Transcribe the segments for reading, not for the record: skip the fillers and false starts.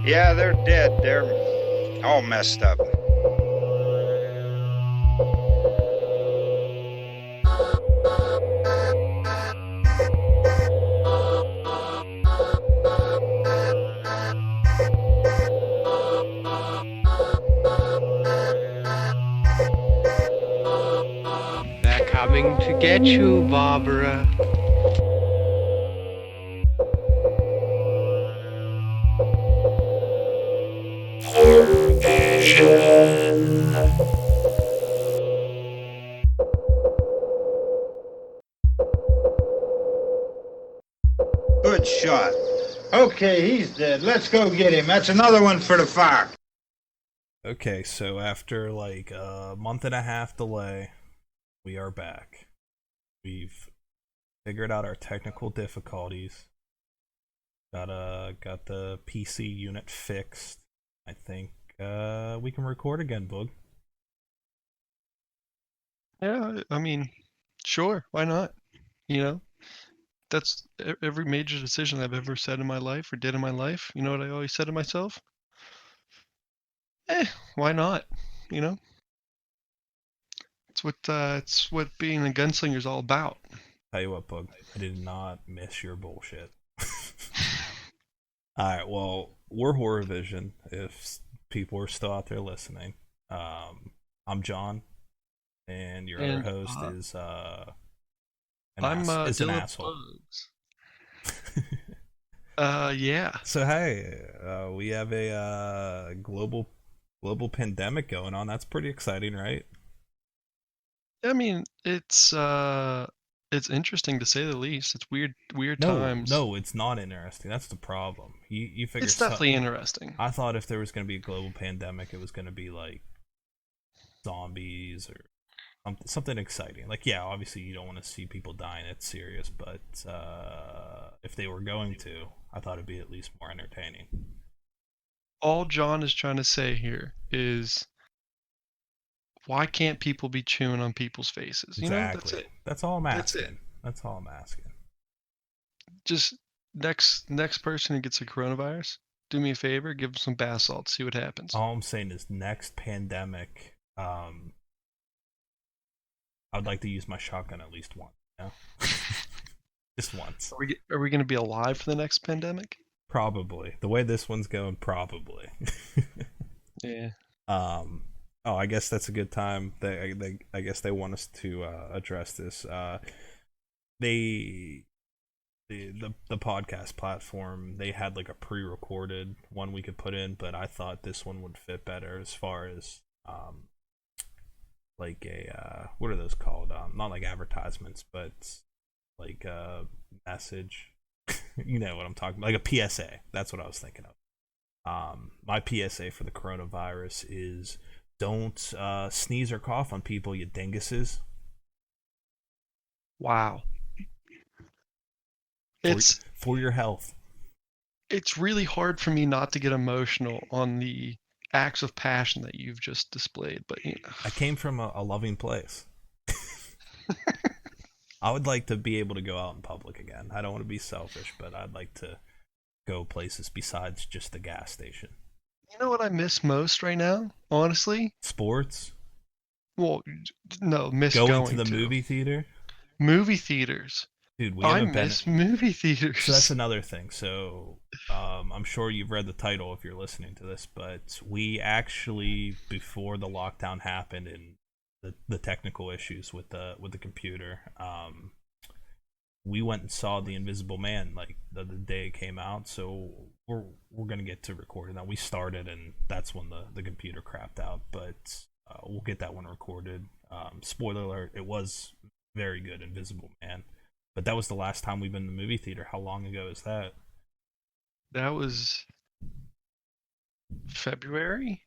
Yeah, they're dead. They're all messed up. They're coming to get you, Barbara. Good shot. Okay, he's dead. Let's go get him. That's another one for the fire. Okay, so after like a month and a half delay, we are back. We've figured out our technical difficulties. Got the PC unit fixed. I think we can record again, Boog. Yeah, I mean, sure, why not? You know, that's every major decision I've ever said in my life or did in my life. You know what I always said to myself? Why not? You know, it's what being a gunslinger is all about. Tell you what, Boog, I did not miss your bullshit. Alright, well, we're HorrorVision, if people are still out there listening. I'm John, and your other And host is I'm an Dylan asshole. Bugs. Yeah. So hey, we have a global pandemic going on. That's pretty exciting, right? I mean, it's interesting to say the least. It's weird No, times. no, it's not interesting. That's the problem. You figure It's definitely interesting. I thought if there was going to be a global pandemic, it was going to be like zombies or something exciting. Like, yeah, obviously you don't want to see people dying. It's serious, but if they were going to, I thought it'd be at least more entertaining. All John is trying to say here is why can't people be chewing on people's faces? You know, that's Exactly. it. That's all I'm That's it. asking. That's all I'm asking. Just next person who gets a coronavirus, do me a favor, give them some bath salts, see what happens. All I'm saying is next pandemic, I'd like to use my shotgun at least once. You know? Just once. Are we going to be alive for the next pandemic? Probably. The way this one's going, probably. Yeah. Oh, I guess that's a good time. I guess they want us to address this. They the podcast platform, they had like a pre-recorded one we could put in, but I thought this one would fit better as far as like a what are those called? Not like advertisements, but like a message. You know what I'm talking about? Like a PSA. That's what I was thinking of. My PSA for the coronavirus is don't sneeze or cough on people, you dinguses. Wow. For your health. It's really hard for me not to get emotional on the acts of passion that you've just displayed, but you know. I came from a loving place. I would like to be able to go out in public again. I don't want to be selfish, but I'd like to go places besides just the gas station. You know what I miss most right now, honestly? Sports? Well, no, miss going to the movie theater? Movie theaters. Dude, I miss movie theaters. So that's another thing. So I'm sure you've read the title if you're listening to this, but we actually, before the lockdown happened and the technical issues with the computer, we went and saw The Invisible Man like the day it came out. So we're gonna get to recording that. We started, and that's when the computer crapped out. But we'll get that one recorded. Spoiler alert: it was very good, Invisible Man. But that was the last time we've been in the movie theater. How long ago is that? That was February?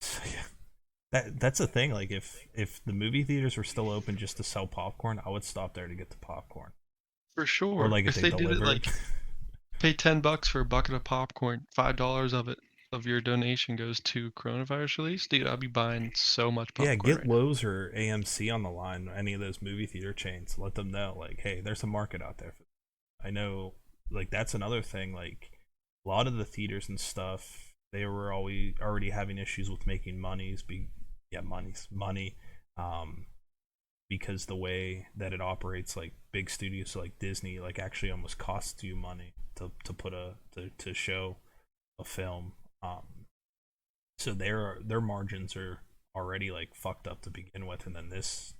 So, yeah. That's the thing. Like, if the movie theaters were still open just to sell popcorn, I would stop there to get the popcorn. For sure. Or like if they did it like pay $10 for a bucket of popcorn, $5 of your donation goes to coronavirus release, dude, I'll be buying so much popcorn. Yeah, get right Lowe's or AMC on the line. Any of those movie theater chains, let them know like, hey, there's a market out there. I know, like that's another thing. Like a lot of the theaters and stuff, they were already having issues with making money, um, because the way that it operates, like big studios like Disney, like actually almost costs you money to put to show a film. So their margins are already like fucked up to begin with, and then this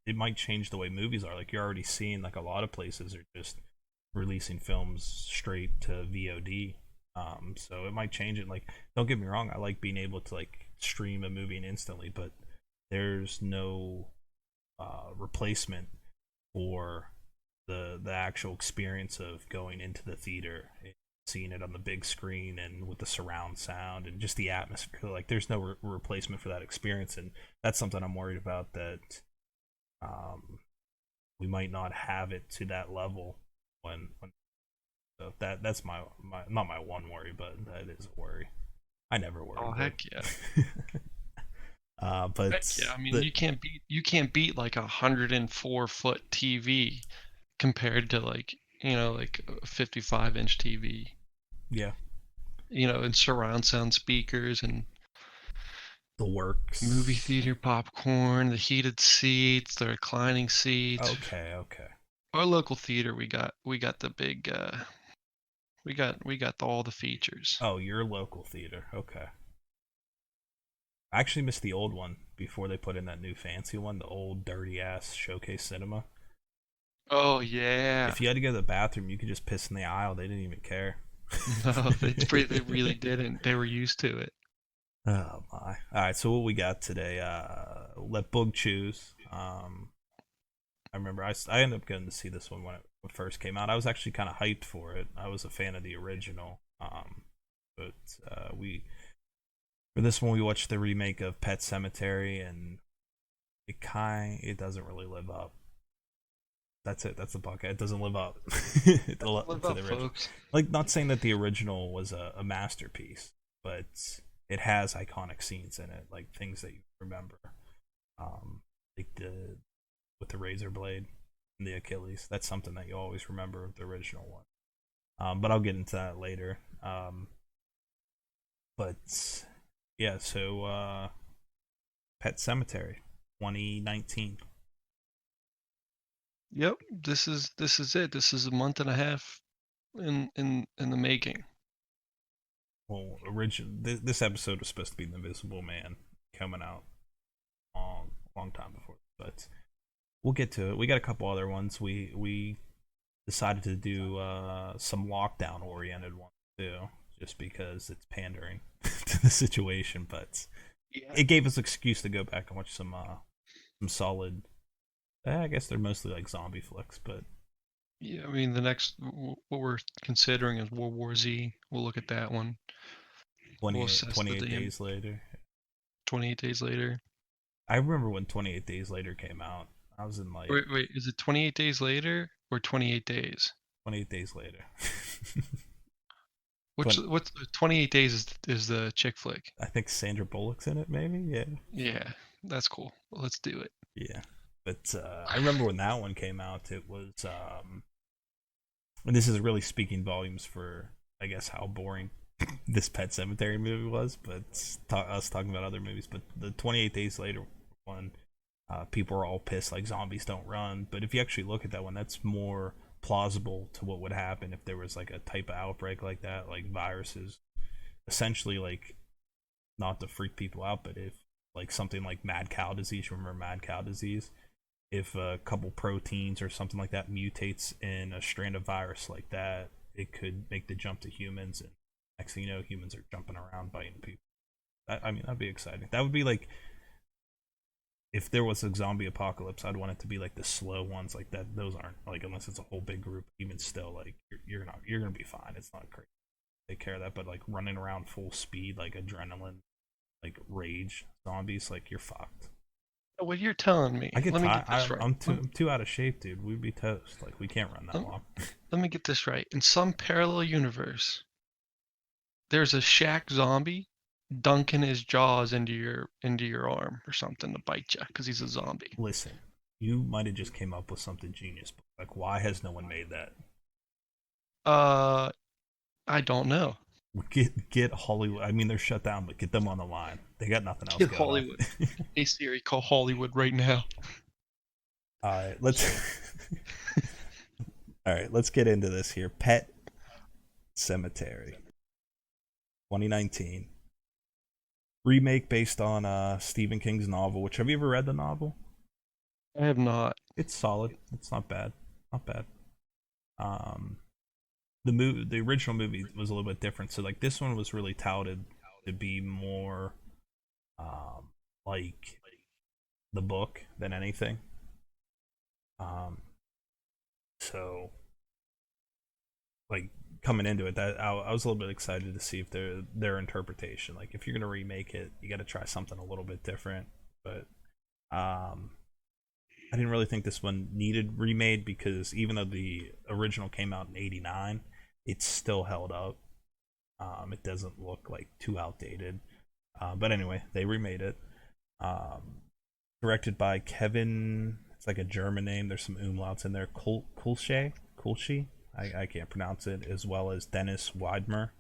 it might change the way movies are. Like you're already seeing like a lot of places are just releasing films straight to VOD. So it might change it. Like, don't get me wrong, I like being able to like stream a movie instantly, but there's no replacement for the actual experience of going into the theater, and seeing it on the big screen and with the surround sound and just the atmosphere. Like, there's no replacement for that experience, and that's something I'm worried about, that we might not have it to that level when so that's my not my one worry, but that is a worry. I never worry Oh, though. heck yeah. Heck But yeah. I mean, the you can't beat like 104-foot TV compared to like, like a 55-inch TV, yeah, and surround sound speakers and the movie works. theater popcorn, the heated seats, the reclining seats. Okay, okay. Our local theater, we got the big we got all the features. Oh, your local theater. Okay. I actually missed the old one before they put in that new fancy one, the old dirty ass Showcase Cinema. Oh yeah. If you had to go to the bathroom, you could just piss in the aisle. They didn't even care. No, they really didn't. They were used to it. Oh my! All right, so what we got today? Let Boog choose. I remember I ended up going to see this one when it first came out. I was actually kind of hyped for it. I was a fan of the original. But we for this one we watched the remake of Pet Sematary, and it doesn't really live up. That's it. That's the bucket. It doesn't live up to Live the up, original. folks. Like, not saying that the original was a masterpiece, but it has iconic scenes in it, like things that you remember, like the with the razor blade and the Achilles. That's something that you always remember of the original one. But I'll get into that later. But yeah, so Pet Cemetery, 2019. Yep, this is it. This is a month and a half in the making. Well, this episode was supposed to be The Invisible Man coming out long time before, but we'll get to it. We got a couple other ones. We decided to do some lockdown oriented ones too, just because it's pandering to the situation. But Yeah. it gave us an excuse to go back and watch some solid. I guess they're mostly like zombie flicks, but Yeah, I mean, the next what we're considering is World War Z. We'll look at that one. We'll 28, assess the 28 damn days later. 28 days later. I remember when 28 Days Later came out. I was in like Wait, is it 28 days later or 28 days? 28 Days Later. Which 20, what's 28 days is the chick flick. I think Sandra Bullock's in it, maybe. Yeah, Yeah, that's cool. Well, let's do it. yeah. But I remember when that one came out. It was, and this is really speaking volumes for, I guess, how boring this Pet Cemetery movie was. But us talking about other movies. But the 28 Days Later one, people are all pissed like zombies don't run. But if you actually look at that one, that's more plausible to what would happen if there was like a type of outbreak like that, like viruses. Essentially, like, not to freak people out, but if like something like mad cow disease, you remember mad cow disease? If a couple proteins or something like that mutates in a strand of virus like that, it could make the jump to humans, and next thing you know, humans are jumping around biting people. I mean, that'd be exciting. That would be like, if there was a zombie apocalypse, I'd want it to be like the slow ones, like that. Those aren't like, unless it's a whole big group. Even still, like you're gonna be fine. It's not crazy. Take care of that. But like running around full speed, like adrenaline, like rage zombies, like you're fucked. What you're telling me, I get let me tired. get this right. I'm too out of shape, dude. We'd be toast. Like, we can't run that Let, long. let me get this right. In some parallel universe, there's a Shaq zombie dunking his jaws into your arm or something to bite you because he's a zombie. Listen, you might have just came up with something genius. But like, why has no one made that? Uh, I don't know. Get Hollywood. I mean, they're shut down, but get them on the line. They got nothing else Get going on. Hollywood. Hey Siri, call Hollywood right now. All right, let's. All right, let's get into this here. Pet Cemetery, 2019 remake based on Stephen King's novel. Which have you ever read the novel? I have not. It's solid. It's not bad. Not bad. Um, the original movie was a little bit different. So like this one was really touted to be more um like the book than anything. Um, so like coming into it, that I was a little bit excited to see if their interpretation. Like if you're gonna remake it, you got to try something a little bit different. But um, I didn't really think this one needed remade because even though the original came out in '89, it still held up. It doesn't look like too outdated. But anyway, they remade it. Um, directed by Kevin. It's like a German name. There's some umlauts in there. Kulshe. I can't pronounce it. As well as Dennis Widmer.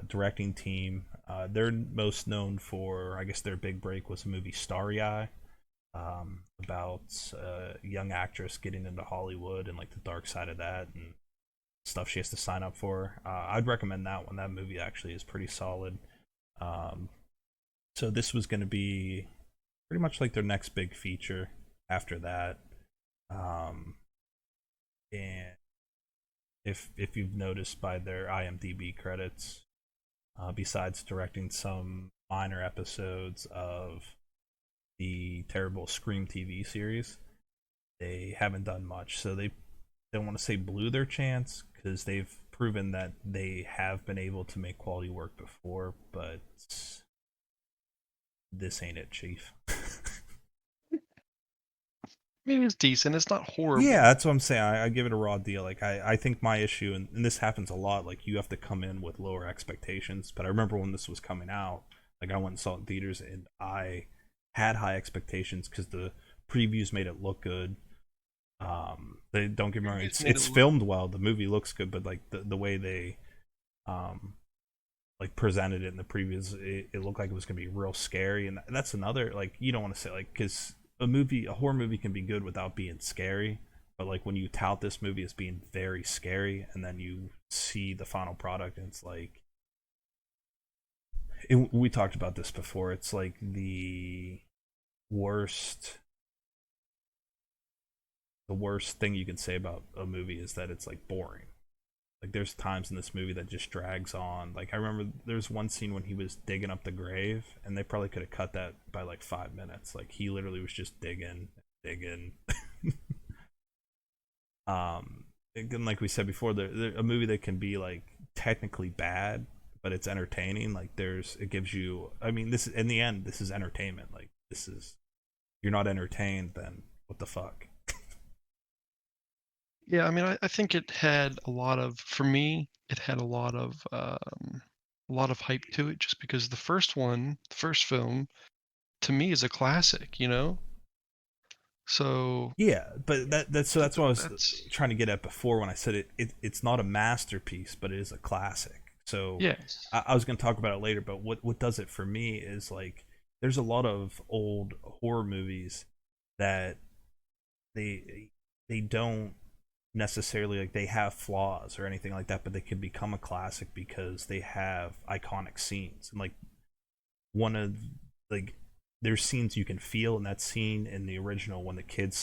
Directing team. They're most known for, I guess their big break was the movie Starry Eye, about a young actress getting into Hollywood and like the dark side of that and stuff she has to sign up for. I'd recommend that one. That movie actually is pretty solid. Um, so this was going to be pretty much like their next big feature after that. Um, and if you've noticed by their IMDb credits, besides directing some minor episodes of the terrible Scream TV series, they haven't done much. So they don't want to say blew their chance because they've proven that they have been able to make quality work before, but this ain't it, Chief. I mean, it's decent. It's not Yeah, horrible. that's what I'm saying. I give it a raw deal. Like I think my issue, and this happens a lot, like you have to come in with lower expectations. But I remember when this was coming out, like I went and saw it in theaters, and I had high expectations because the previews made it look good. They don't get me wrong, It's made it it's look. filmed well. The movie looks good, but like the way they um like presented it in the previews, it looked like it was gonna be real scary, and that's another, like you don't want to say like because a horror movie can be good without being scary, but like when you tout this movie as being very scary, and then you see the final product, and it's like we talked about this before. It's like worst the worst thing you can say about a movie is that it's like boring. Like there's times in this movie that just drags on. Like I remember there's one scene when he was digging up the grave, and they probably could have cut that by like 5 minutes. Like he literally was just digging. um, and like we said before, a movie that can be like technically bad, but it's entertaining. Like it gives you. I mean, this in the end, this is entertainment. Like this is, you're not entertained, then what the fuck? Yeah, I mean, I think it had a lot of, for me, it had a lot of hype to it, just because the first one, the first film, to me is a classic. So Yeah, but that's what I was that's trying to get at before when I said it's not a masterpiece, but it is a classic. So yes, I was going to talk about it later, but what does it for me is like there's a lot of old horror movies that they don't necessarily, like they have flaws or anything like that, but they can become a classic because they have iconic scenes. And like one of like there's scenes you can feel in that scene in the original when the kid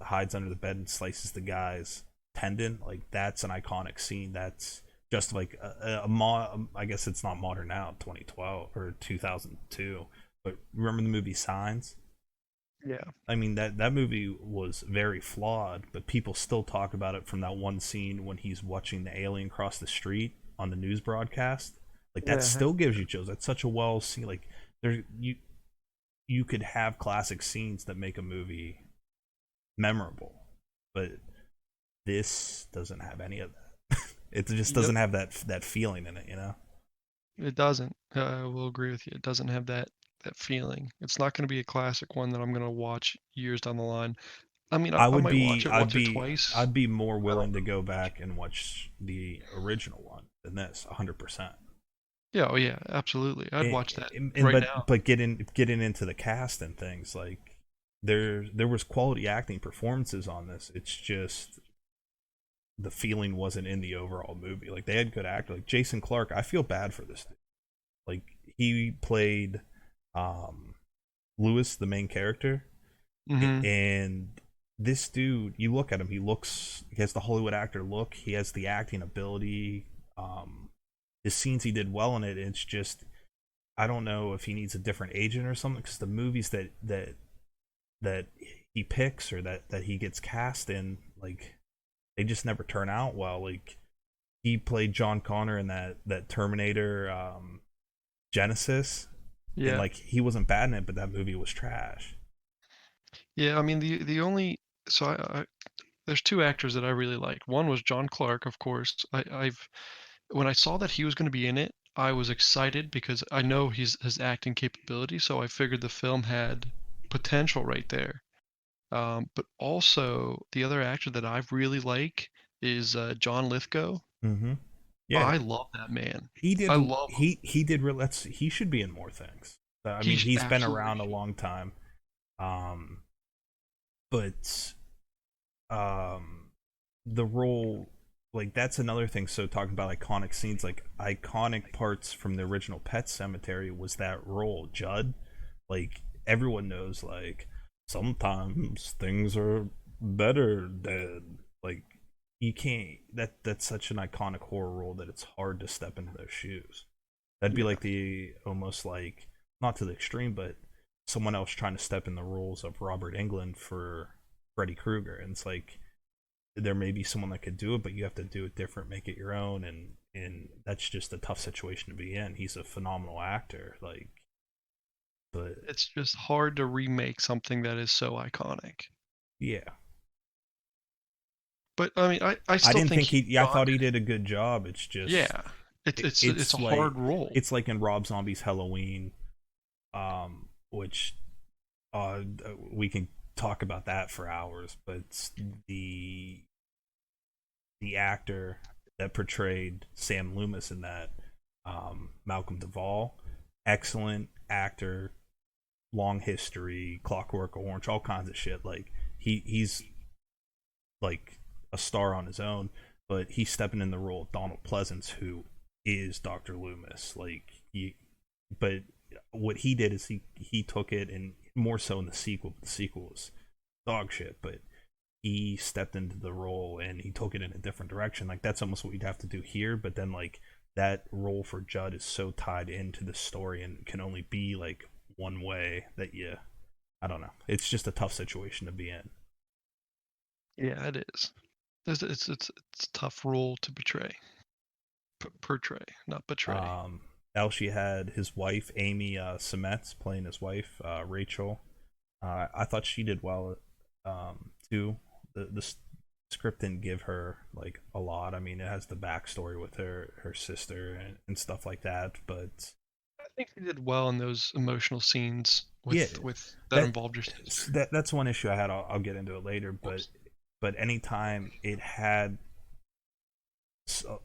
hides under the bed and slices the guy's tendon. Like that's an iconic scene. That's just like I guess it's not modern now, 2012 or 2002. But remember the movie Signs? yeah, I mean that movie was very flawed, but people still talk about it from that one scene when he's watching the alien cross the street on the news broadcast. Like that yeah. still gives you chills. That's such a well seen. Like there you could have classic scenes that make a movie memorable, but this doesn't have any of that. It just Yep, doesn't have that feeling in it, you know. it doesn't. I will agree with you. It doesn't have that feeling. It's not going to be a classic one that I'm going to watch years down the line. I mean, I might watch it once or twice. I'd be more I don't willing to go back and watch the original one than this, 100%. Yeah, oh yeah, absolutely. I'd watch that And right but now. getting into the cast and things, like there was quality acting performances on this. It's just the feeling wasn't in the overall movie. Like they had good actors, like Jason Clarke. I feel bad for this dude. Like he played um Lewis, the main character, Mm-hmm. and this dude, you look at him, he has the Hollywood actor look, he has the acting ability. His scenes, he did well in it. It's just I don't know if he needs a different agent or something, because the movies that he picks or that he gets cast in, like they just never turn out well. Like he played John Connor in that Terminator Genesis, and Yeah. like he wasn't bad in it, but that movie was trash. Yeah, I mean the only so there's two actors that I really liked. One was John Clark, of course. I've when I saw that he was going to be in it, I was excited because I know his acting capability, so I figured the film had potential right there. But also the other actor that I really like is John Lithgow. Mm-hmm. Yeah, I love that man. he I did. love him. He did. Let's. He should be in more things. I mean, He's he's been absolutely around a long time. Um, but the role, like that's another thing. So talking about iconic scenes, like iconic parts from the original Pet Cemetery was that role, Judd. Like everyone knows, like sometimes things are better dead. Like you can't. That's such an iconic horror role that it's hard to step into those shoes. That'd be yeah. like the almost like not to the extreme, but someone else trying to step in the roles of Robert Englund for Freddy Krueger, and it's like there may be someone that could do it, but you have to do it different, make it your own, and that's just a tough situation to be in. He's a phenomenal actor, like, but It's just hard to remake something that is so iconic. yeah, But I mean, I I still didn't think think he he. I John thought he did it. did a good job. It's just Yeah. It's a it's hard like role. it's like in Rob Zombie's Halloween, which we can talk about that for hours, but the the actor that portrayed Sam Loomis in that, Malcolm Duvall, excellent actor, long history, Clockwork Orange, all kinds of shit. Like he's like a star on his own, but he's stepping in the role of Donald Pleasance, who is Dr. Loomis. But what he did is he took it, and more so in the sequel. The sequel was dog shit, but he stepped into the role and he took it in a different direction. Like that's almost what you'd have to do here, but then like that role for Judd is so tied into the story and can only be like one way that you I don't know. It's just a tough situation to be in. Yeah, it is. It's a tough role to betray. Portray, not betray. Um Elshi had his wife Amy Semetz playing his wife Rachel. I thought she did well too. The script didn't give her like a lot. I mean, it has the backstory with her sister and stuff like that, but I think he did well in those emotional scenes yeah, with that that involved your sister. that's one issue I had. I'll get into it later, Whoops. but anytime it had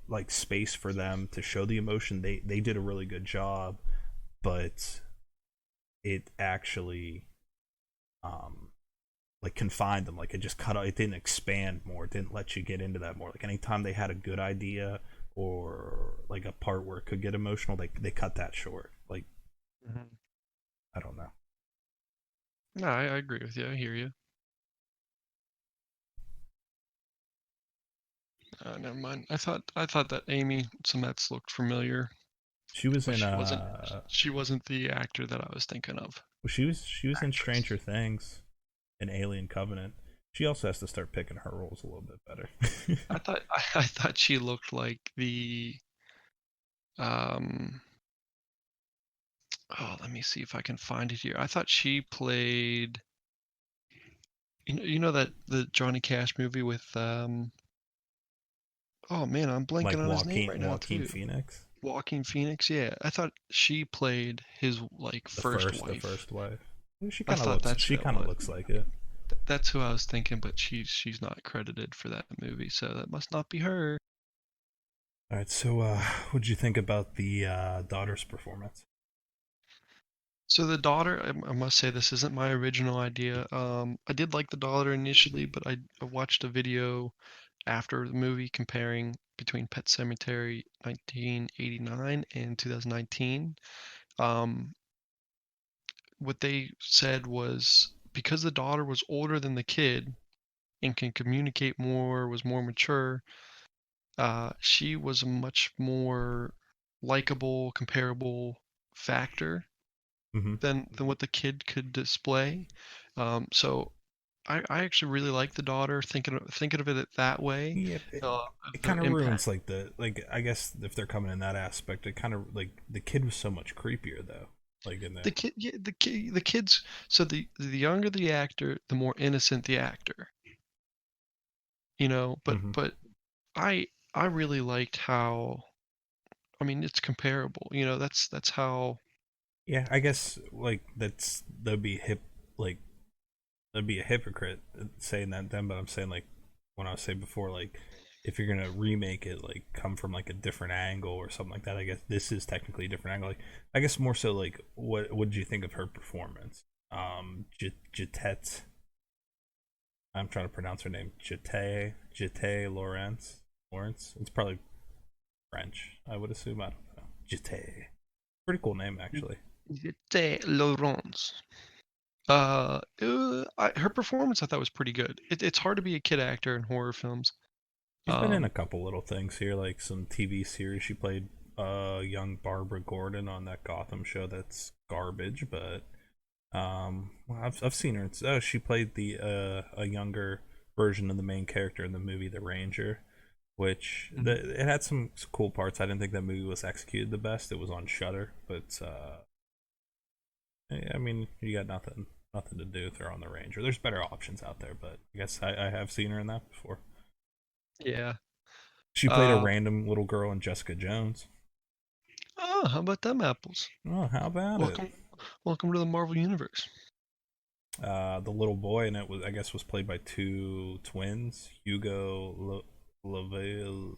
like space for them to show the emotion, they did a really good job, but it actually um like confined them. Like it just cut out. It didn't expand more. It didn't let you get into that more. Like anytime they had a good idea or like a part where it could get emotional, they cut that short. Like Mhm. I don't know. No, I agree with you. I hear you. Never mind. I thought that Amy Semetz looked familiar, She was but in she wasn't the actor that I was thinking of. she was in Stranger Actress. Things and Alien Covenant. She also has to start picking her roles a little bit better. I thought she looked like the um oh, let me see if I can find it here. I thought she played you know that the Johnny Cash movie with oh man, I'm blanking Like on his name right now Joaquin too. Phoenix, Joaquin Phoenix, yeah. I thought she played his like first the wife. first wife. She I kind of thought looks that's who she that kind of was. looks like it. That's who I was thinking, but she's not credited for that movie, so that must not be her. All right, so what did you think about the daughter's performance? So the daughter, I must say this isn't my original idea. I did like the daughter initially, but I watched a video after the movie comparing between Pet Sematary 1989 and 2019. Um, what they said was because the daughter was older than the kid and can communicate more, was more mature, she was a much more likable, comparable factor Mm-hmm. than what the kid could display. So I actually really like the daughter. Thinking of it that way, Yeah, of it the kind of impact. ruins like the like. I guess if they're coming in that aspect, it kind of like the kid was so much creepier though. Like in the. Yeah, the kids. So the younger the actor, the more innocent the actor. But Hmm. I I really liked how. I mean, it's comparable. That's how. Yeah, I guess like that'd be hip like that'd be a hypocrite saying that then, but I'm saying like when I was saying before, like if you're gonna remake it, like come from like a different angle or something like that. I guess this is technically a different angle. Like I guess more so like what did you think of her performance? Jetet, I'm trying to pronounce her name. Jeté Lawrence. It's probably French, I would assume. I don't know. Jeté. Pretty cool name actually. C'était Laurence. Her performance I thought was pretty good. It's hard to be a kid actor in horror films. She's been in a Um, couple little things here, like some TV series. She played young Barbara Gordon on that Gotham show that's garbage, but well, I've seen her. She played the a younger version of the main character in the movie The Ranger, which mhm. it had some cool parts. I didn't think that movie was executed the best. It was on Shutter, but I mean, you got nothing to do with her on The Ranger. There's better options out there, but I guess I have seen her in that before. Yeah. She played a Uh, random little girl in Jessica Jones. oh, how about them apples? Oh, how about it? Welcome, welcome to the Marvel Universe. The little boy in it was, I guess, was played by two twins, Lavelle.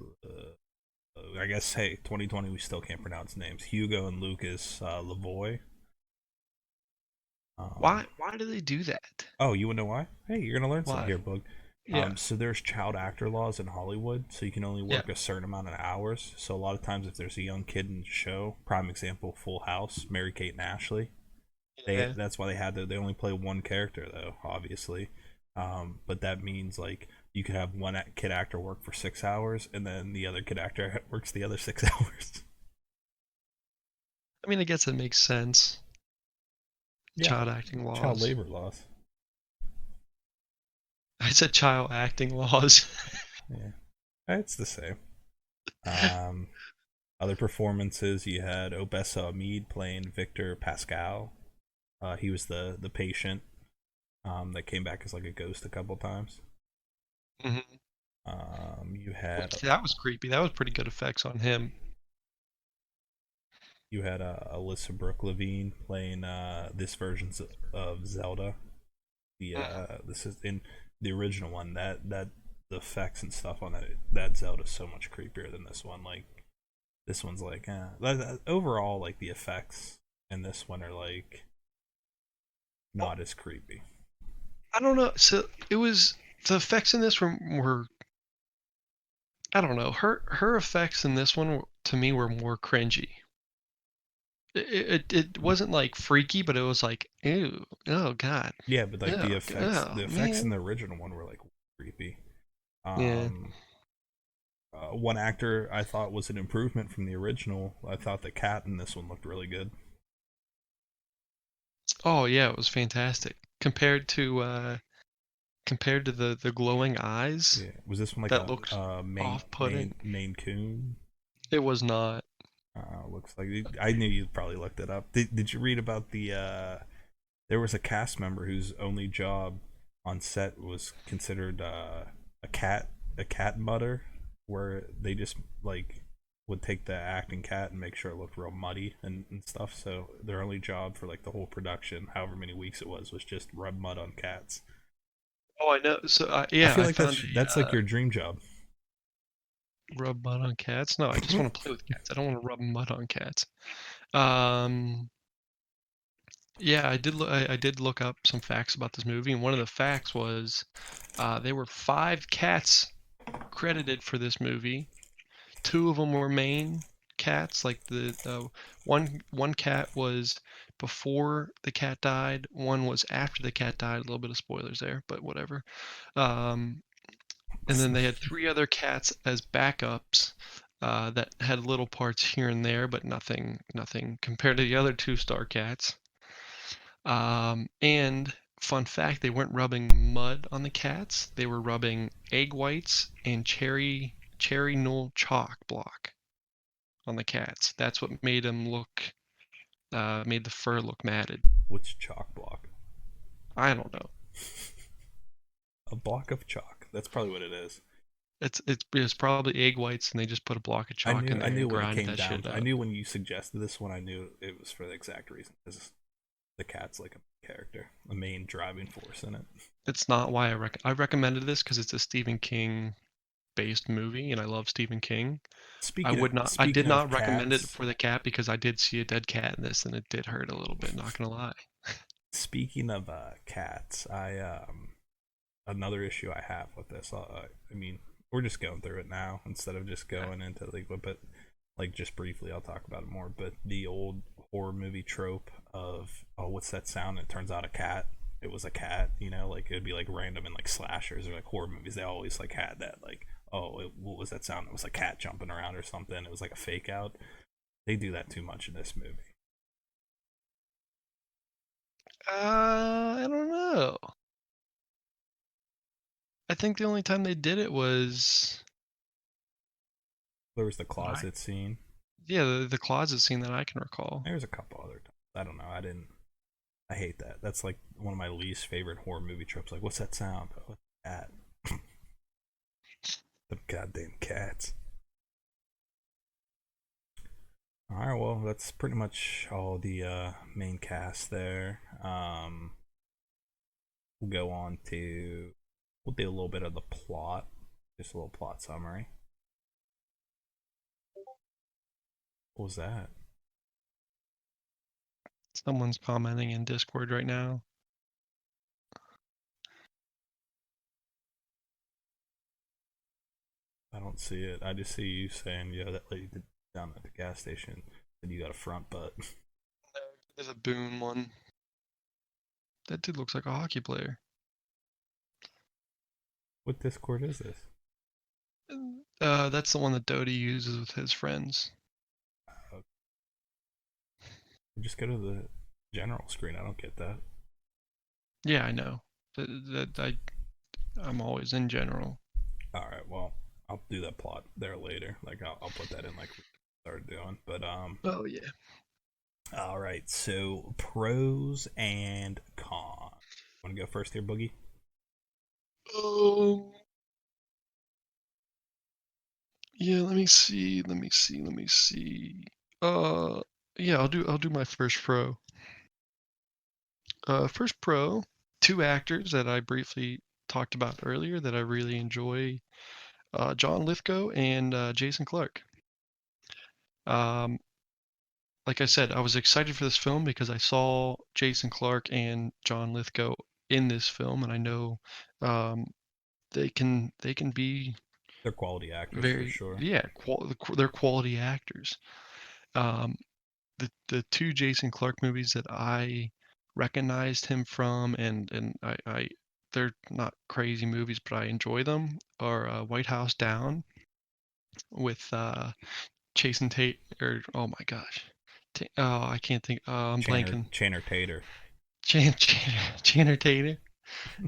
I guess, hey, 2020, we still can't pronounce names. Hugo and Lucas Lavoy. Um, Why do they do that? oh, you wanna know why? Hey, you're gonna learn something Why? here, Bug. Yeah. So there's child actor laws in Hollywood, so you can only Yeah. work a certain amount of hours. So a lot of times, if there's a young kid in the show, prime example, Full House, Mary Kate and Ashley, Yeah. that's why they only play one character though, obviously. But that means like you could have one kid actor work for 6 hours, and then the other kid actor works the other 6 hours. I mean, I guess it makes sense. Yeah, Child acting child laws. labor laws. I said child acting laws. Yeah, it's the same. Um, Other performances you had Obessa Amid playing Victor Pascal. He was the patient that came back as like a ghost a couple times. Mhm. You had That was creepy. That was pretty good effects on him. Alyssa Brooke Levine playing this version of Zelda. This is in the original one. That the effects and stuff on that Zelda is so much creepier than this one. Like this one's like overall like the effects in this one are like Well, not as creepy. I don't know. So it was the effects in this were I don't know. Her effects in this one to me were more cringy. It wasn't like freaky, but it was like ew, oh god, Yeah, but like oh the effects in man, the original one were like creepy. yeah. Um, One actor I thought was an improvement from the original. I thought the cat in this one looked really good. Oh yeah, it was fantastic compared to the glowing eyes Yeah, was this one like that looked off-putting. Maine Coon? It was not. Looks like I knew you probably looked it up. Did you read about the? There was a cast member whose only job on set was considered a cat mutter, where they just like would take the acting cat and make sure it looked real muddy and stuff. So their only job for like the whole production, however many weeks it was just rub mud on cats. Oh, I know. So I yeah, feel I like found that's a like your dream job. Rub mud on cats? No, I just want to play with cats. I don't want to rub mud on cats. Um, yeah, I did look up some facts about this movie, and one of the facts was there were 5 cats credited for this movie. 2 of them were main cats, like the one cat was before the cat died, one was after the cat died. A little bit of spoilers there, but whatever. Um, and then they had 3 other cats as backups that had little parts here and there, but nothing compared to the other 2 star cats. And fun fact, they weren't rubbing mud on the cats; they were rubbing egg whites and cherry Knoll chalk block on the cats. That's what made them look, made the fur look matted. What's chalk block? I don't know. A block of chalk. That's probably what it is. It's probably egg whites, and they just put a block of chalk in I there knew and when it grinded came that down. shit I up. knew when you suggested this one. I knew it was for the exact reason. Because the cat's like a character, a main driving force in it. It's not why I recommended this because it's a Stephen King based movie, and I love Stephen King. I did Speaking of not recommend it cats, for the cat because I did see a dead cat in this, and it did hurt a little bit. Not gonna lie. speaking of cats, I another issue I have with this. I mean, we're just going through it now instead of just going into like, but like just briefly, I'll talk about it more. But the old horror movie trope of, oh, what's that sound? And it turns out a cat. It was a cat, you know, like it'd be like random in like slashers or like horror movies. They always like had that, like, oh, what was that sound? It was a cat jumping around or something. It was like a fake out. They do that too much in this movie. I don't know. I think the only time they did it was There was the that I closet scene. yeah, the closet scene that I can recall. There's a couple other times. I don't know. I didn't. I hate that. That's like one of my least favorite horror movie tropes. Like, what's that sound? Oh, cat. The goddamn cats. All right, well, that's pretty much all the main cast there. We'll go on to we'll do a little bit of the plot, just a little plot summary. What was that? Someone's commenting in Discord right now. I don't see it. I just see you saying, "Yeah, that lady did down at the gas station, and you got a front butt." There's a Boone one. That dude looks like a hockey player. What Discord is this? That's the one that Doty uses with his friends. Just go to the general screen. I don't get that. Yeah, I know. I'm always in general. All right, well, I'll do that plot there later. Like, I'll put that in like we started doing. But Oh yeah. all right. So pros and cons. Want to go first here, Boogie? Um. Yeah. Let me see. Yeah. I'll do my first pro. First pro. 2 actors that I briefly talked about earlier that I really enjoy. John Lithgow and Jason Clarke. Um, like I said, I was excited for this film because I saw Jason Clarke and John Lithgow in this film, and I know um, they can be They're quality actors for very sure. yeah they're quality actors. Um, the 2 Jason Clarke movies that I recognized him from, and I they're not crazy movies, but I enjoy them. Are White House Down with Jason Tate, or oh my gosh, oh I can't think. I'm blanking. Channer Tater. Channer Tatum,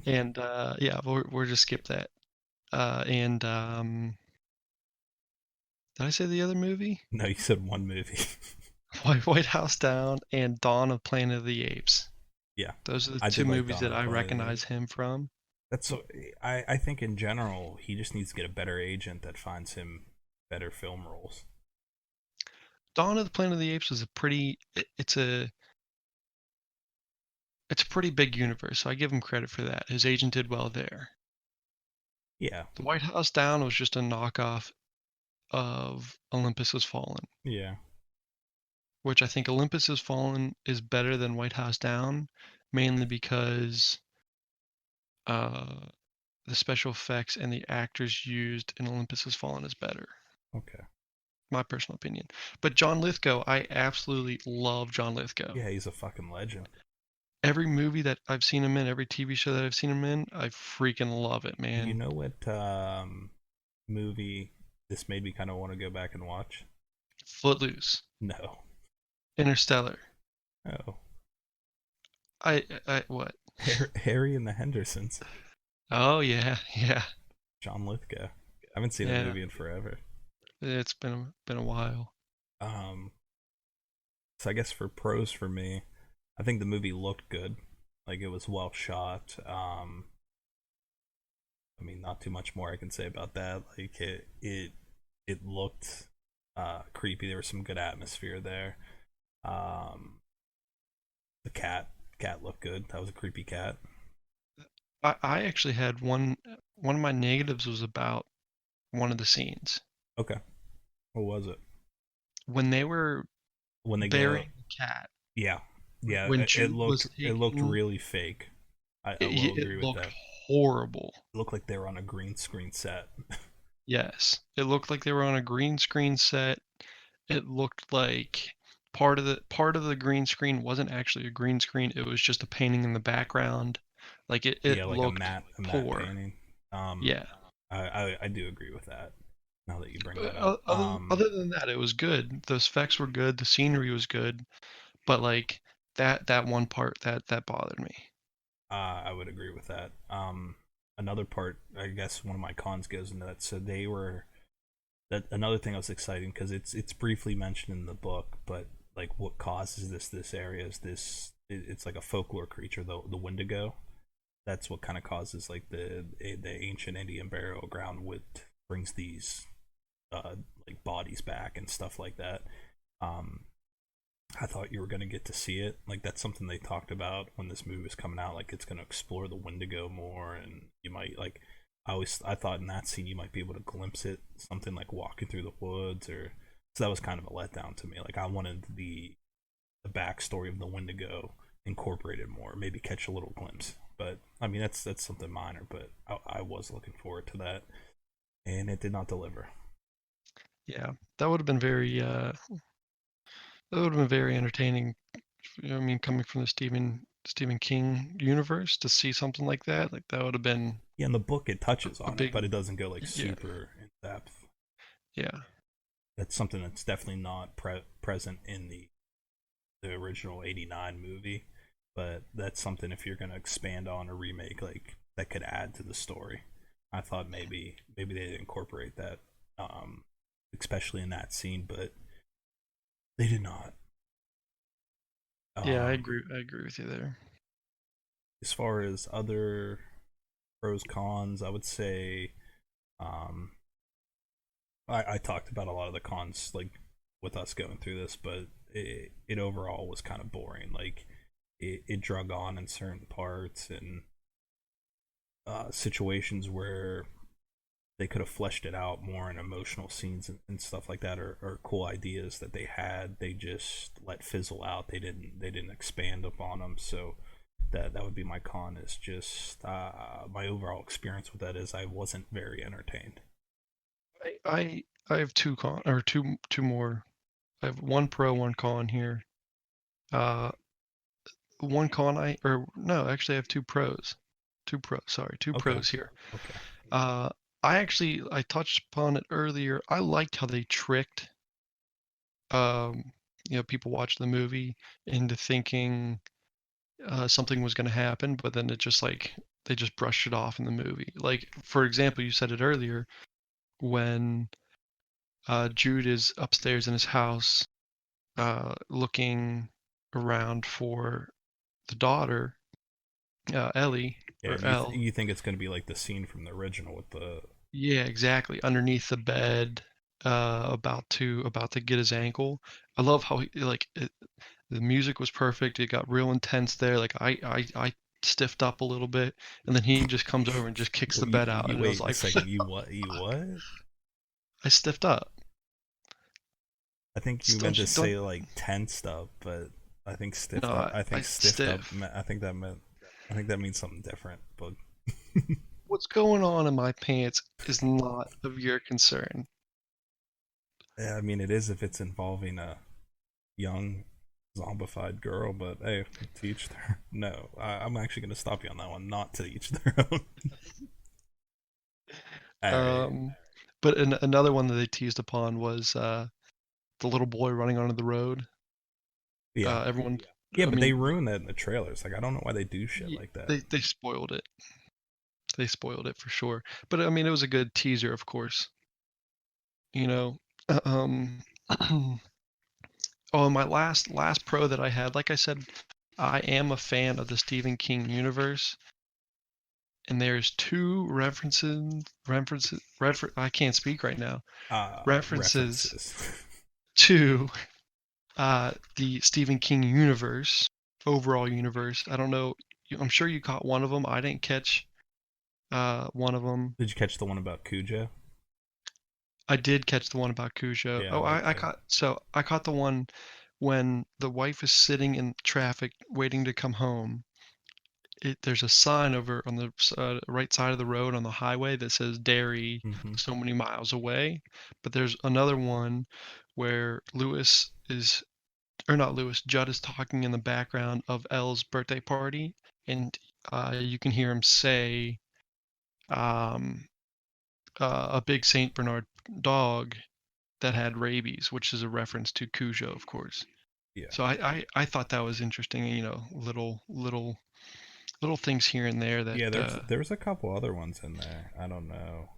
and yeah, we'll just skip that. And did I say the other movie? No, you said one movie. White House Down and Dawn of Planet of the Apes. Yeah, Those are the I 2 did like movies Dawn that of the I Planet of the recognize Apes. him from. That's so. I think in general he just needs to get a better agent that finds him better film roles. Dawn of the Planet of the Apes was it's a pretty big universe, so I give him credit for that. His agent did well there. Yeah, The White House Down was just a knockoff of Olympus Has Fallen, Yeah. which I think Olympus Has Fallen is better than White House Down, mainly because uh, the special effects and the actors used in Olympus Has Fallen is better. Okay. My personal opinion. But John Lithgow, I absolutely love John Lithgow. Yeah, he's a fucking legend. Every movie that I've seen him in, every TV show that I've seen him in, I freaking love it, You man. know what movie this made me kind of want to go back and watch? Footloose, No. Interstellar. No. I what? Harry and the Hendersons. Oh yeah, yeah, John Lithgow. I haven't seen that yeah. movie in forever. It's been a while. Um, so I guess for pros for me, I think the movie looked good. Like it was well shot. I mean, not too much more I can say about that. Like it looked creepy. There was some good atmosphere there. Um, the cat looked good. That was a creepy cat. I actually had one of my negatives was about one of the scenes Okay, what was it? when they were When they go, burying the cat. yeah, yeah. When It Jude looked was it looked taking really fake. I will it agree with looked that. horrible. It looked like they were on a green screen set. Yes, it looked like they were on a green screen set. It looked like part of the green screen wasn't actually a green screen. It was just a painting in the background. Like Yeah, it like looked a matte poor. painting. Um, Yeah. I do agree with that. Now that you bring But that up, other than that, it was good. The effects were good. The scenery was good. But like that one part that bothered me. I would agree with that. Another part, I guess, one of my cons goes into that. So they were that another thing that was exciting because it's briefly mentioned in the book, but like what causes this area is it's like a folklore creature, the Wendigo. That's what kind of causes like the ancient Indian burial ground with brings these like bodies back and stuff like that. Um, I thought you were gonna get to see it. Like that's something they talked about when this movie was coming out. Like it's gonna explore the Wendigo more, and you might like. I thought in that scene you might be able to glimpse it, something like walking through the woods, or so that was kind of a letdown to me. Like I wanted the backstory of the Wendigo incorporated more, maybe catch a little glimpse. But I mean that's something minor, but I was looking forward to that, and it did not deliver. Yeah. That would have been very that would have been very entertaining. I mean, coming from the Stephen King universe to see something like that would have been Yeah, in the book it touches a on it, big but it doesn't go like yeah, super in depth. yeah. That's something that's definitely not present in the original '89 movie, but that's something if you're gonna expand on or remake, like that could add to the story. I thought maybe they'd incorporate that, um, especially in that scene, but they did not. Yeah, Um, I agree with you there. as far as other pros cons, I would say, um, I talked about a lot of the cons like with us going through this, but it overall was kind of boring. Like it drug on in certain parts and situations where they could have fleshed it out more in emotional scenes and stuff like that, or cool ideas that they had. They just let fizzle out. They didn't expand upon them. So that would be my con. Is just my overall experience with that is I wasn't very entertained. I have two more. I have one pro, one con here. Uh, one con I or no, actually I have two pros. Two Okay. pros here. Okay. Uh, I touched upon it earlier. I liked how they tricked um, people watch the movie into thinking something was going to happen, but then it just like they just brushed it off in the movie. Like for example, you said it earlier when Jude is upstairs in his house looking around for the daughter, Ellie Yeah, or and Elle. you think it's going to be like the scene from the original with the Yeah, exactly. Underneath the bed, about to get his ankle. I love how the music was perfect. It got real intense there. Like I stiffed up a little bit, and then he just comes over and just kicks the bed out, you and I was wait a like, second, you what? I stiffed up. I think you meant Don't to you don't say like tensed up, but I think no, stiffed up. I I think stiffed up. stiff. I think that meant. I think that means something different. But What's going on in my pants is not of your concern. yeah, I mean, it is if it's involving a young zombified girl. But hey, to each their. No, I'm actually going to stop you on that one. Not to each their own. All right. Um, but another one that they teased upon was the little boy running onto the road. Yeah. Everyone, Yeah, I but they mean, ruin that in the trailers. Like, I don't know why they do shit like that. they spoiled it. They spoiled it for sure. But I mean, it was a good teaser, of course. You know, um, oh, my last pro that I had, like I said, I am a fan of the Stephen King universe, and there's two I can't speak right now. References References. to the Stephen King universe, overall universe. I don't know. I'm sure you caught one of them. I didn't catch one of them. Did you catch the one about Cujo? I did catch the one about Cujo. Yeah, Oh, I okay. caught the one when the wife is sitting in traffic waiting to come home. There's a sign over on the right side of the road on the highway that says dairy Hmm. so many miles away. But there's another one where Lewis is, or not Lewis, Judd is talking in the background of Elle's birthday party, and you can hear him say, um, a big Saint Bernard dog that had rabies, which is a reference to Cujo, of course. Yeah. So I thought that was interesting. You know, little things here and there that Yeah, there's a couple other ones in there. I don't know.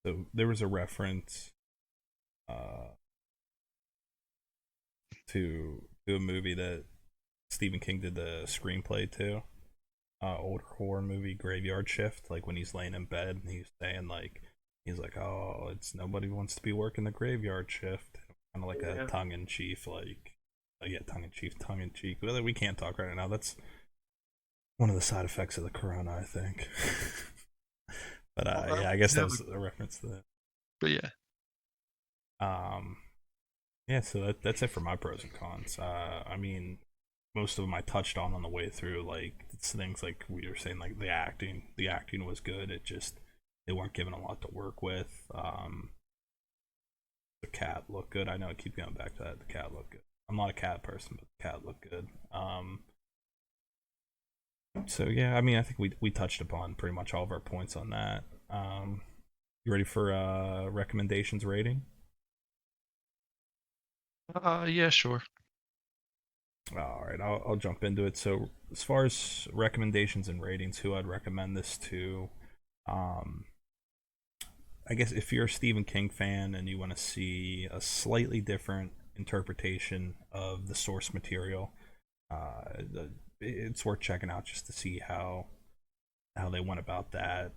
So there was a reference uh to a movie that Stephen King did the screenplay to. Older horror movie Graveyard Shift, like when he's laying in bed and he's saying like he's like, "Oh, it's nobody wants to be working the graveyard shift." Kind of like a yeah. tongue in cheek like yeah, tongue in cheek. Well, we can't talk right now. That's one of the side effects of the corona, I think. But Well, yeah, I guess that was a reference to that. but yeah. Um, yeah, so that's it for my pros and cons. I mean, most of them I touched on the way through. Like it's things like we were saying, like the acting was good. It just they weren't given a lot to work with. The cat looked good. I know I keep going back to that. The cat looked good. I'm not a cat person, but the cat looked good. So yeah, I mean, I think we touched upon pretty much all of our points on that. You ready for recommendations rating? Yeah, sure. All right, I'll jump into it. So as far as recommendations and ratings, who I'd recommend this to, um, I guess if you're a Stephen King fan and you want to see a slightly different interpretation of the source material, it's worth checking out just to see how they went about that.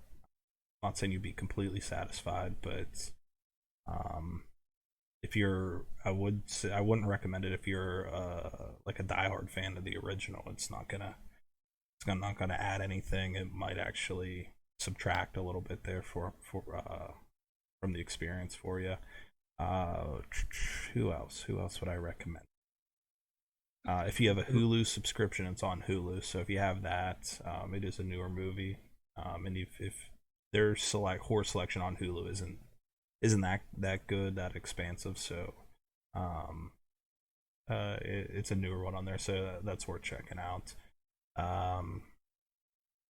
I'm not saying you'd be completely satisfied, but um, if you're, I wouldn't recommend it if you're like a diehard fan of the original. Not gonna add anything. It might actually subtract a little bit there for from the experience for you. Uh, who else? Who else would I recommend? If you have a Hulu subscription, it's on Hulu. So if you have that, it is a newer movie. And if their horror selection on Hulu isn't that good, that expansive. So um, it's a newer one on there, so that's worth checking out. Um,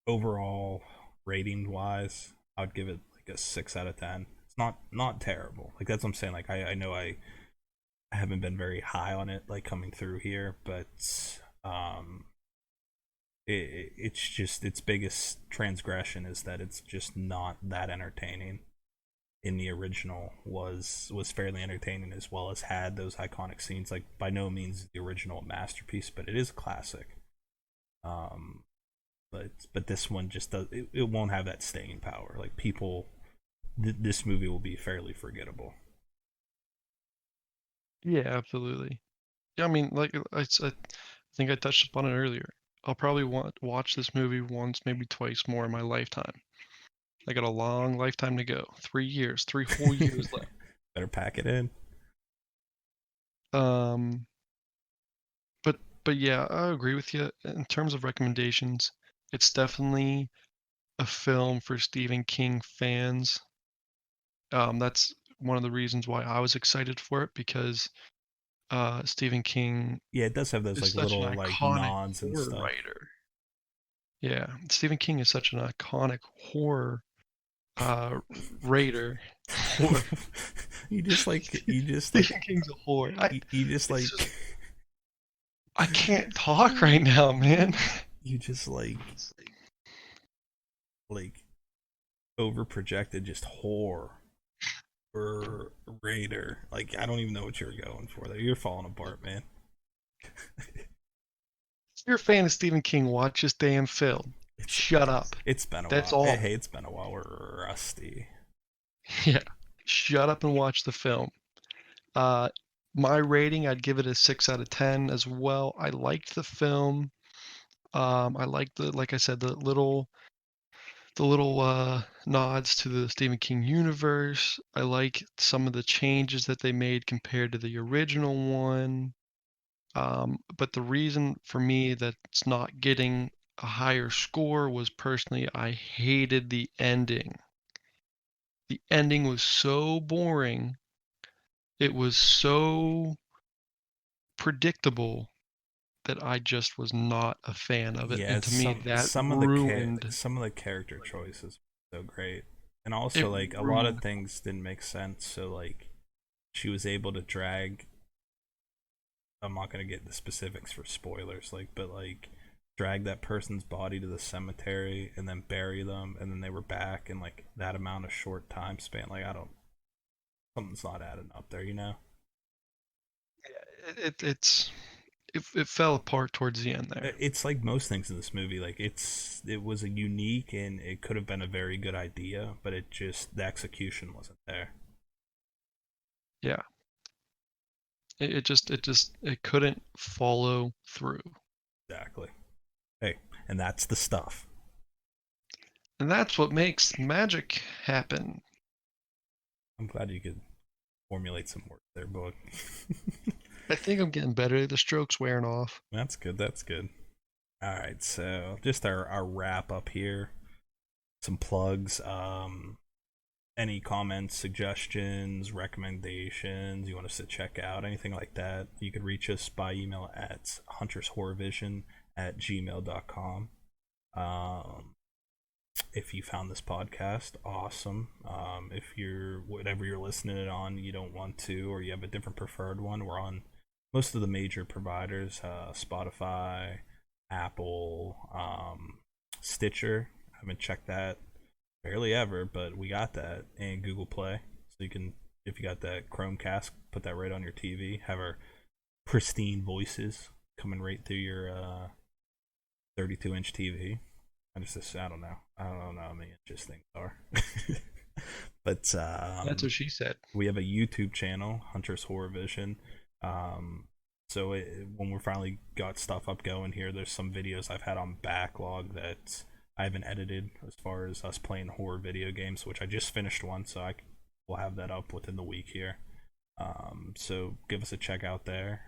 Overall rating wise, I'd give it like a 6 out of 10. It's not terrible. Like that's what I'm saying. Like I know I haven't been very high on it like coming through here, but it's just its biggest transgression is that it's just not that entertaining. In the original was fairly entertaining as well as had those iconic scenes. Like by no means the original masterpiece, but it is a classic. Um, but this one just does it won't have that staying power. Like people, this movie will be fairly forgettable. Yeah, absolutely. Yeah, I mean, like I think I touched upon it earlier. I'll probably watch this movie once, maybe twice more in my lifetime. I got a long lifetime to go. 3 years, 3 whole years left. Better pack it in. Um, but but yeah, I agree with you in terms of recommendations. It's definitely a film for Stephen King fans. That's one of the reasons why I was excited for it because Stephen King Yeah, it does have those is like such an little like iconic nods and horror stuff. writer. Yeah, Stephen King is such an iconic horror uh writer. Horror. you just like Stephen King's a horror. you just It's like just I can't talk right now, man. you just like over projected just horror or raider. Like I don't even know what you're going for there. You're falling apart, man. If you're a fan of Stephen King, watch this damn film. It's Shut up. it's been a That's while. Hey, all. hey, it's been a while. We're rusty. Yeah. Shut up and watch the film. Uh, my rating, I'd give it a 6 out of 10 as well. I liked the film. I liked like I said, the little nods to the Stephen King universe. I like some of the changes that they made compared to the original one. But the reason for me that it's not getting a higher score was personally, I hated the ending. The ending was so boring. It was so predictable that I just was not a fan of it, Yeah, and to me that ruined some of the character choices were so great, and it also like a lot of ruined things didn't make sense. So like she was able to drag. I'm not gonna get the specifics for spoilers, like, but like drag that person's body to the cemetery and then bury them, and then they were back in like that amount of short time span. Like I don't, something's not adding up there, you know? it fell apart towards the end there. It's like most things in this movie. Like it was a unique and it could have been a very good idea, but it just the execution wasn't there. Yeah. It couldn't follow through. Exactly. Hey, and that's the stuff. And that's what makes magic happen. I'm glad you could formulate some words there, boy. I think I'm getting better. The stroke's wearing off. That's good. That's good. All right, so just our wrap up here. Some plugs. Any comments, suggestions, recommendations you want us to check out, anything like that, you could reach us by email at huntershorrorvision@gmail.com. If you found this podcast, awesome. If you're whatever you're listening it on, you don't want to, or you have a different preferred one, we're on most of the major providers: Spotify, Apple, Stitcher. I haven't checked that barely ever, but we got that, and Google Play. So you can, if you got that Chromecast, put that right on your TV. Have our pristine voices coming right through your 32-inch TV. I don't know. I don't know how many inches things are. But That's what she said. we have a YouTube channel, Hunter's Horror Vision. So when we finally got stuff up going here, there's some videos I've had on backlog that I haven't edited as far as us playing horror video games, which I just finished one, so will have that up within the week here. So give us a check out there.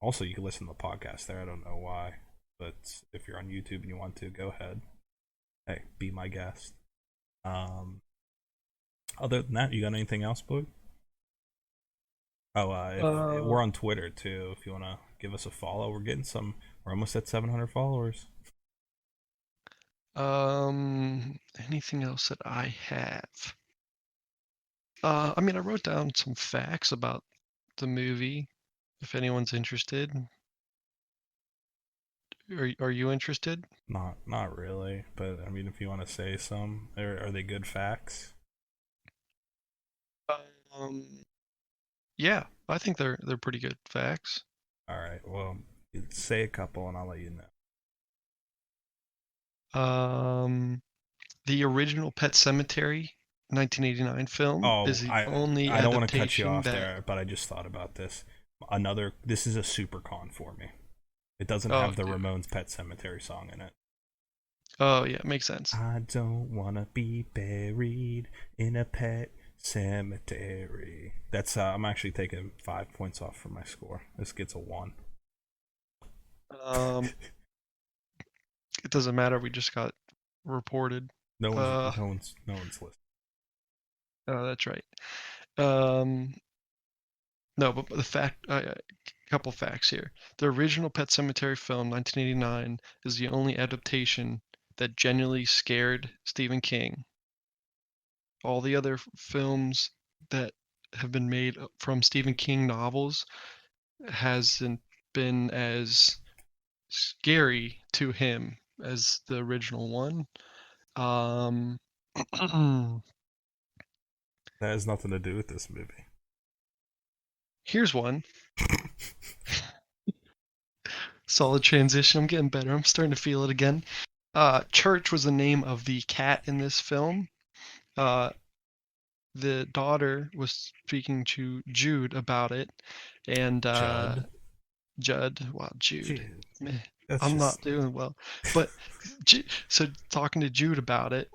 Also, you can listen to the podcast there. I don't know why, but if you're on YouTube and you want to, go ahead. Hey, be my guest. Other than that, you got anything else, Boog? Oh, we're on Twitter too. If you want to give us a follow, we're almost at 700 followers. Anything else that I have? I mean, I wrote down some facts about the movie. If anyone's interested, are you interested? Not really, but I mean, if you want to say some, are they good facts? Um, yeah, I think they're pretty good facts. All right, well, say a couple and I'll let you know. The original Pet Sematary 1989 film Oh, is the only I don't want to cut you adaptation off that. there, but I just thought about this. This is a super con for me. It doesn't Oh, have the dude. Ramones Pet Cemetery song in it. Oh, yeah, makes sense. I don't wanna be buried in a pet Cemetery. That's I'm actually taking 5 points off from my score. This gets a 1. Um, it doesn't matter. We just got reported. No one's Uh, listening. oh, that's right. Um, no, but the fact, couple facts here. The original Pet Sematary film, 1989, is the only adaptation that genuinely scared Stephen King. All the other films that have been made from Stephen King novels hasn't been as scary to him as the original one. Um, That has nothing to do with this movie. here's one. Solid transition. I'm getting better. I'm starting to feel it again. Church was the name of the cat in this film. The daughter was speaking to Jude about it, and Jude. Jude. Meh, That's I'm just not doing well. But so talking to Jude about it,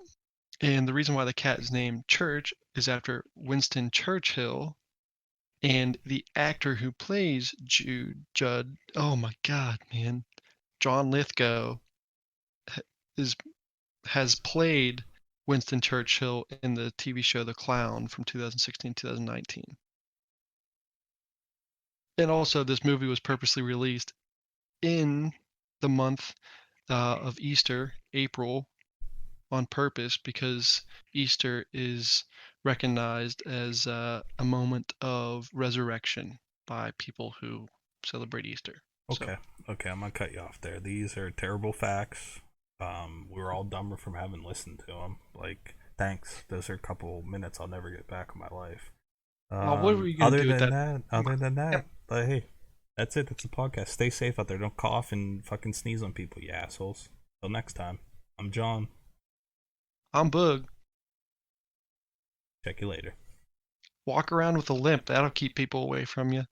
and the reason why the cat is named Church is after Winston Churchill, and the actor who plays Judd. Oh my God, man, John Lithgow is has played Winston Churchill in the TV show The Clown from 2016-2019. And also, this movie was purposely released in the month of Easter, April, on purpose because Easter is recognized as a moment of resurrection by people who celebrate Easter. So, okay. Okay, I'm gonna cut you off there. These are terrible facts. We were all dumber from having listened to them. Like, thanks. Those are a couple minutes I'll never get back in my life. what were you gonna do with that? Other than that, but hey, that's it. That's the podcast. Stay safe out there. Don't cough and fucking sneeze on people, you assholes. Till next time. I'm John. I'm Boog. Check you later. Walk around with a limp. That'll keep people away from you.